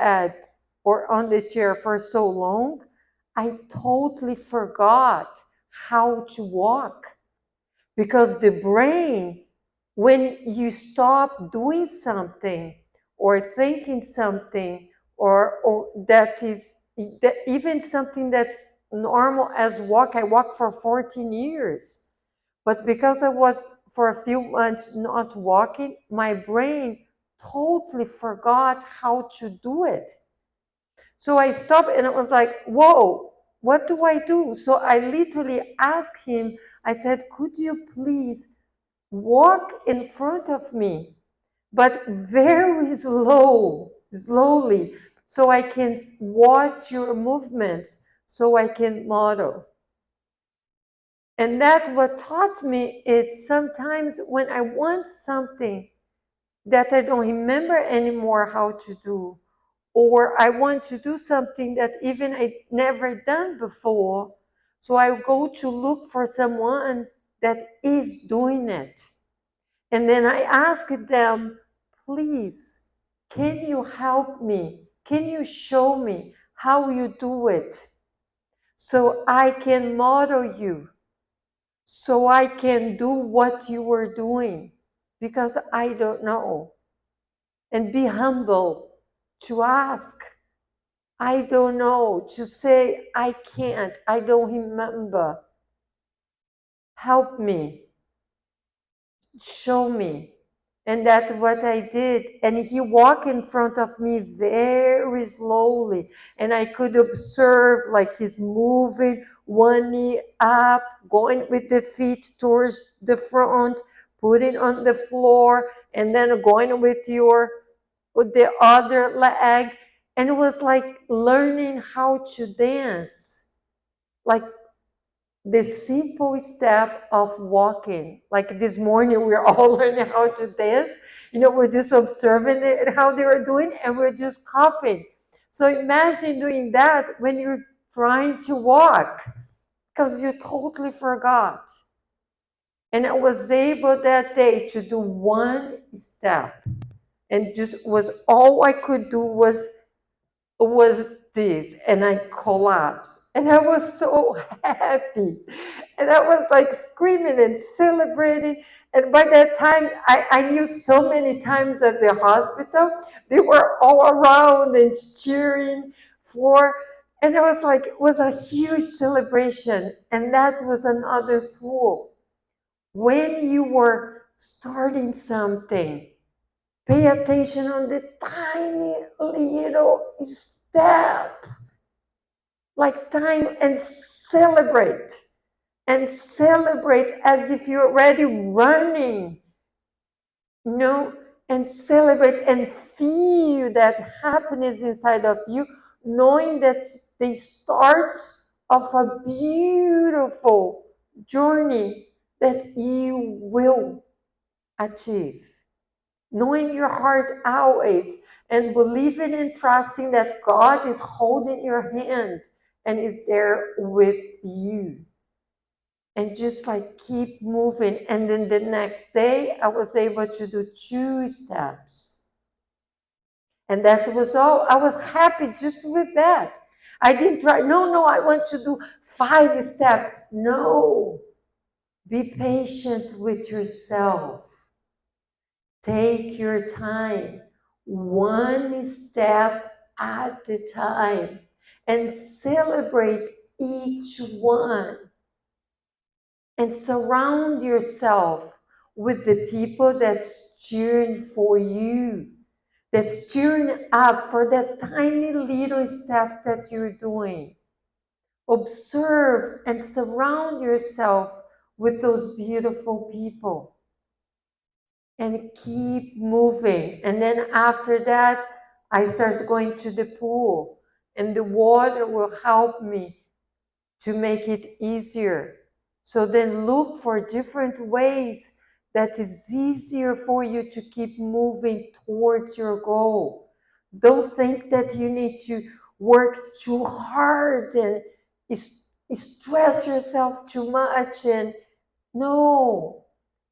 bed or on the chair for so long, I totally forgot how to walk. Because the brain, when you stop doing something or thinking something, or that is that even something that's normal as walk, I walked for 14 years. But because I was for a few months not walking, my brain totally forgot how to do it. So I stopped and it was like, whoa, what do I do? So I literally asked him, I said, could you please walk in front of me, but very slowly, so I can watch your movements, so I can model. And that what taught me is sometimes when I want something that I don't remember anymore how to do, or I want to do something that even I never done before, so I go to look for someone that is doing it. And then I ask them, please, can you help me? Can you show me how you do it? So I can model you, so I can do what you were doing, because I don't know. And be humble to ask. I don't know, to say, I can't, I don't remember. Help me, show me. And that's what I did. And he walked in front of me very slowly. And I could observe like he's moving one knee up, going with the feet towards the front, putting on the floor, and then going with the other leg. And it was like learning how to dance. Like the simple step of walking. Like this morning, we're all learning how to dance. We're just observing how they were doing, and we're just copying. So imagine doing that when you're trying to walk, because you totally forgot. And I was able that day to do one step, and just was all I could do was this, and I collapsed. And I was so happy. And I was like screaming and celebrating. And by that time, I knew so many times at the hospital, they were all around and cheering for. And it was like, it was a huge celebration. And that was another tool. When you were starting something, pay attention on the tiny little step, like time, and celebrate. And celebrate as if you're already running, and celebrate and feel that happiness inside of you, knowing that the start of a beautiful journey that you will achieve. Knowing your heart always, and believing and trusting that God is holding your hand and is there with you. And just like keep moving. And then the next day, I was able to do 2 steps. And that was all. I was happy just with that. I didn't try, no, I want to do 5 steps. No. Be patient with yourself. Take your time, 1 step at a time, and celebrate each one. And surround yourself with the people that's cheering for you, that's cheering up for that tiny little step that you're doing. Observe and surround yourself with those beautiful people. And keep moving. And then after that, I started going to the pool, and the water will help me to make it easier. So then look for different ways that is easier for you to keep moving towards your goal. Don't think that you need to work too hard and stress yourself too much. And no,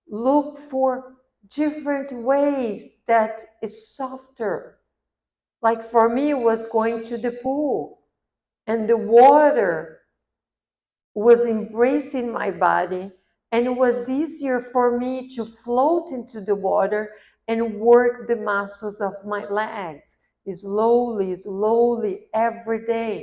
look for different ways that is softer. Like for me, it was going to the pool, and the water was embracing my body, and it was easier for me to float into the water and work the muscles of my legs slowly, slowly every day,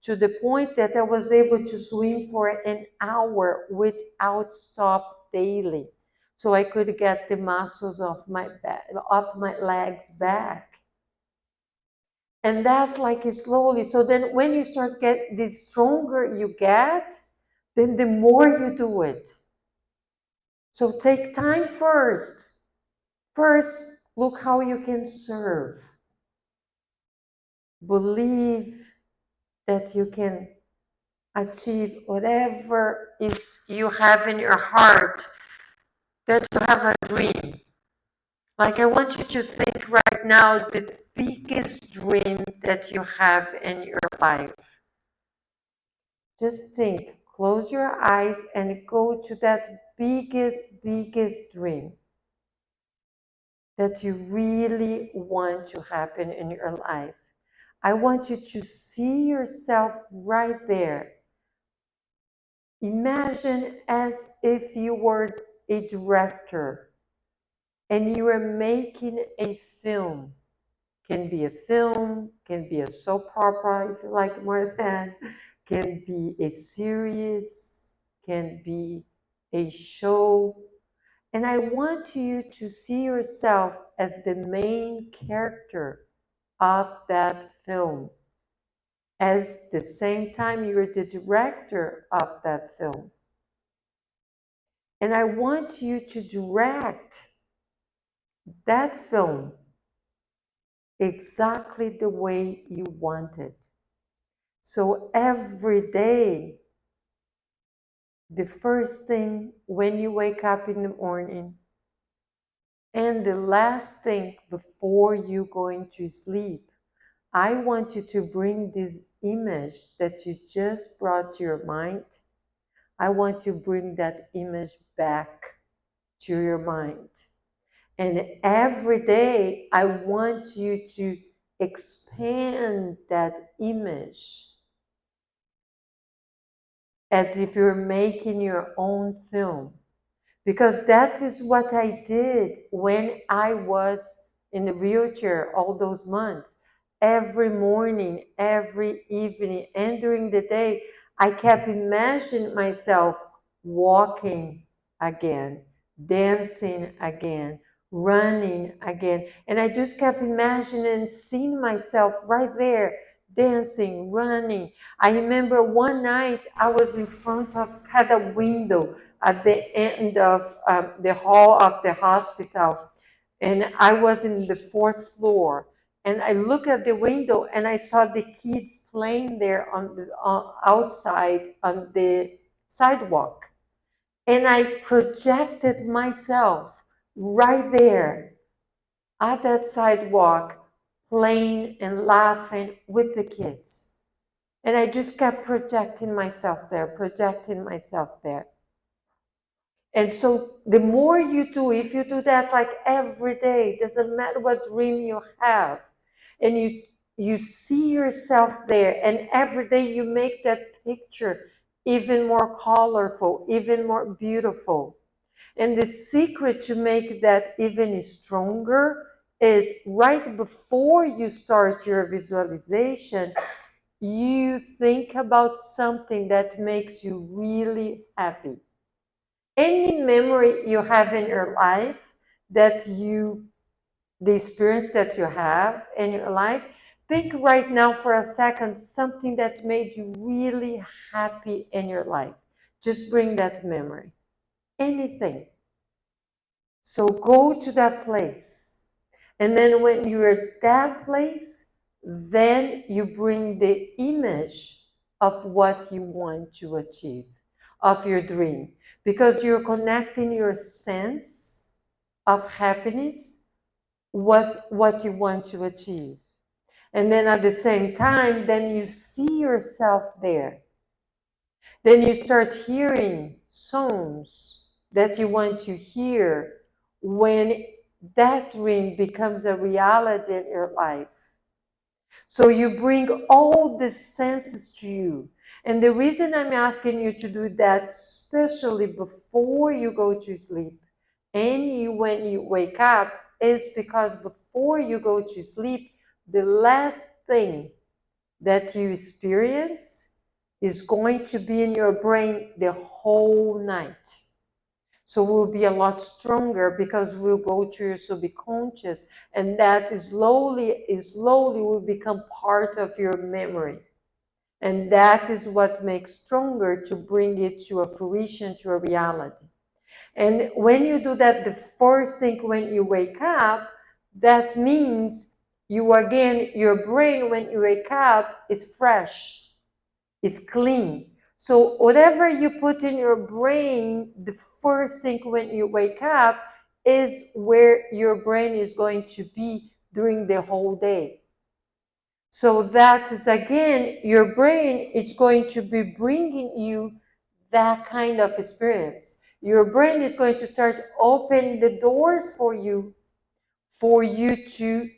to the point that I was able to swim for an hour without stop daily. So I could get the muscles of my back, of my legs back. And that's like it slowly. So then when you start get the stronger you get, then the more you do it. So take time first. First, look how you can serve. Believe that you can achieve whatever is you have in your heart, that you have a dream. Like I want you to think right now the biggest dream that you have in your life. Just think, close your eyes and go to that biggest dream that you really want to happen in your life. I want you to see yourself right there. Imagine as if you were a director and you are making a film. Can be a film, can be a soap opera if you like more than, can be a series, can be a show. And I want you to see yourself as the main character of that film. As the same time you're the director of that film. And I want you to direct that film exactly the way you want it. So every day, the first thing when you wake up in the morning, and the last thing before you going to sleep, I want you to bring this image that you just brought to your mind. I want you to bring that image back to your mind. And every day, I want you to expand that image as if you're making your own film. Because that is what I did when I was in the wheelchair all those months. Every morning, every evening, and during the day, I kept imagining myself walking again, dancing again, running again. And I just kept imagining and seeing myself right there, dancing, running. I remember one night I was in front of had a window at the end of the hall of the hospital, and I was in the fourth floor. And I looked at the window and I saw the kids playing there on the outside on the sidewalk. And I projected myself right there at that sidewalk, playing and laughing with the kids. And I just kept projecting myself there, projecting myself there. And so the more you do, if you do that like every day, doesn't matter what dream you have, and you see yourself there, and every day you make that picture even more colorful, even more beautiful. And the secret to make that even stronger is right before you start your visualization, you think about something that makes you really happy. Any memory you have in your life that the experience that you have in your life, think right now for a second something that made you really happy in your life. Just bring that memory. Anything. So go to that place. And then when you're at that place, then you bring the image of what you want to achieve, of your dream. Because you're connecting your sense of happiness with what you want to achieve. And then at the same time, then you see yourself there. Then you start hearing songs that you want to hear when that dream becomes a reality in your life. So you bring all the senses to you. And the reason I'm asking you to do that, especially before you go to sleep and when you wake up, is because before you go to sleep, the last thing that you experience is going to be in your brain the whole night. So we'll be a lot stronger because we'll go to your subconscious, and that slowly will become part of your memory. And that is what makes stronger to bring it to a fruition, to a reality. And when you do that, the first thing when you wake up, that means your brain, when you wake up, is fresh, is clean. So whatever you put in your brain, the first thing when you wake up is where your brain is going to be during the whole day. So that is, again, your brain is going to be bringing you that kind of experience. Your brain is going to start opening the doors for you to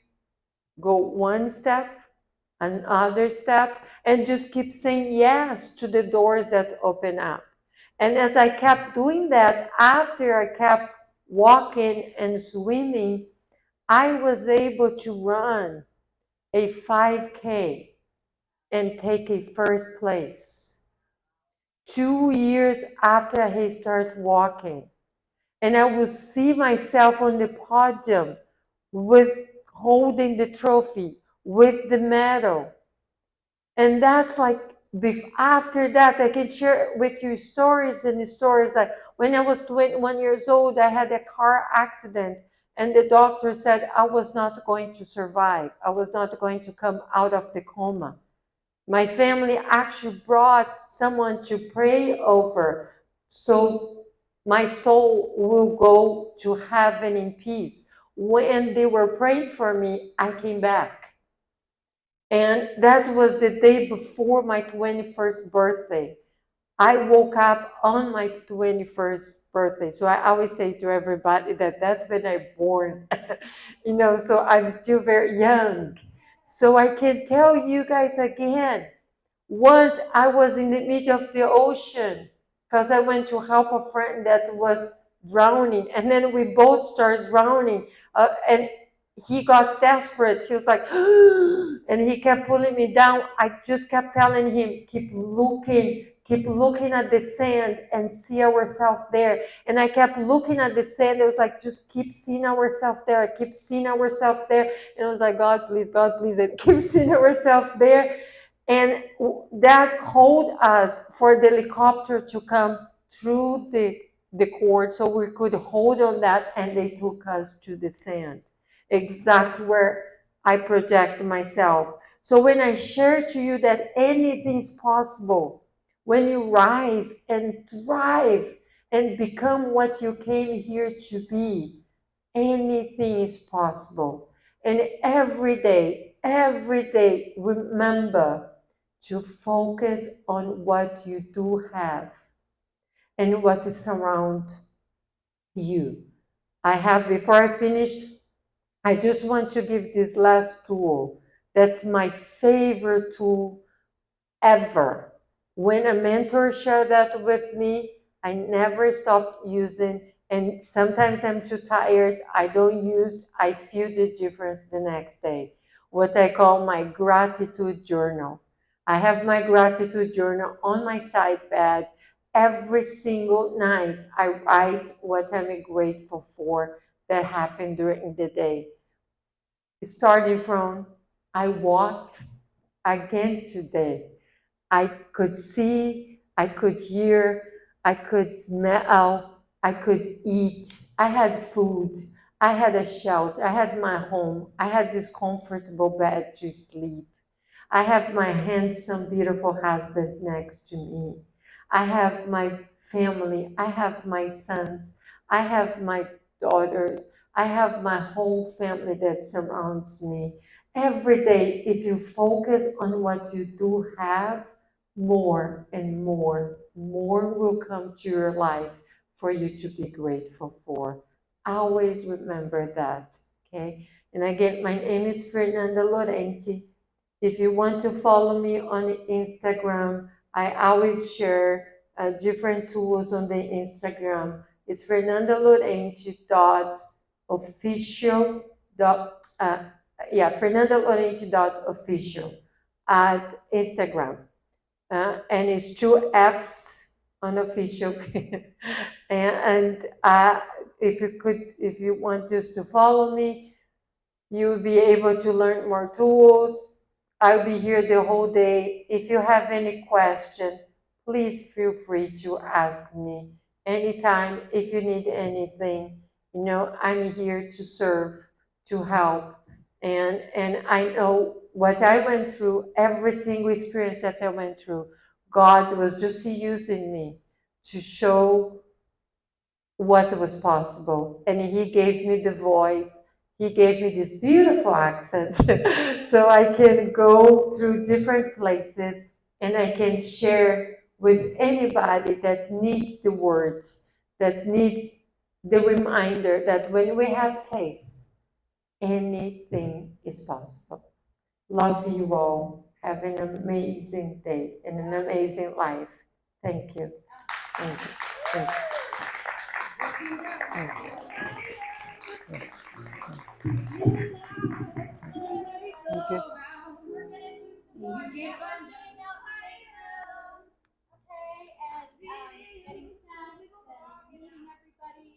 go one step, another step, and just keep saying yes to the doors that open up. And as I kept doing that, after I kept walking and swimming, I was able to run a 5K and take a first place 2 years after I started walking. And I will see myself on the podium with holding the trophy, with the medal. And that's like, after that, I can share with you stories and stories. Like when I was 21 years old, I had a car accident, and the doctor said I was not going to survive. I was not going to come out of the coma. My family actually brought someone to pray over, so my soul will go to heaven in peace. When they were praying for me, I came back. And that was the day before my 21st birthday. I woke up on my 21st birthday. So I always say to everybody that that's when I born, so I'm still very young. So I can tell you guys again, once I was in the middle of the ocean because I went to help a friend that was drowning, and then we both started drowning. And he got desperate. He was like, and he kept pulling me down. I just kept telling him, keep looking at the sand and see ourselves there. And I kept looking at the sand. It was like, just keep seeing ourselves there. I keep seeing ourselves there. And I was like, God, please, and keep seeing ourselves there. And that called us for the helicopter to come through the cord so we could hold on that, and they took us to the sand, exactly where I project myself. So when I share to you that anything is possible, when you rise and thrive and become what you came here to be, anything is possible. And every day, remember to focus on what you do have and what is around you. Before I finish, I just want to give this last tool. That's my favorite tool ever. When a mentor shared that with me, I never stop using, and sometimes I'm too tired, I don't use, I feel the difference the next day. What I call my gratitude journal. I have my gratitude journal on my side bed. Every single night, I write what I'm grateful for that happened during the day. Starting from, I walked again today. I could see, I could hear, I could smell, I could eat. I had food, I had a shelter, I had my home, I had this comfortable bed to sleep. I have my handsome, beautiful husband next to me. I have my family. I have my sons. I have my daughters. I have my whole family that surrounds me. Every day, if you focus on what you do have, more and more will come to your life for you to be grateful for. Always remember that, okay? And again, my name is Fernanda Lorente. If you want to follow me on Instagram, I always share different tools on the Instagram. It's fernandalorente.official. Fernandalorente.official at Instagram. And it's two F's on official. and if you want just to follow me, you'll be able to learn more tools. I'll be here the whole day. If you have any question, please feel free to ask me anytime. If you need anything, I'm here to serve, to help. And I know what I went through, every single experience that I went through, God was just using me to show what was possible. And He gave me the voice. He gave me this beautiful accent so I can go through different places and I can share with anybody that needs the words, that needs the reminder that when we have faith, anything is possible. Love you all. Have an amazing day and an amazing life. Thank you. Thank you. Thank you. Thank you. Thank you.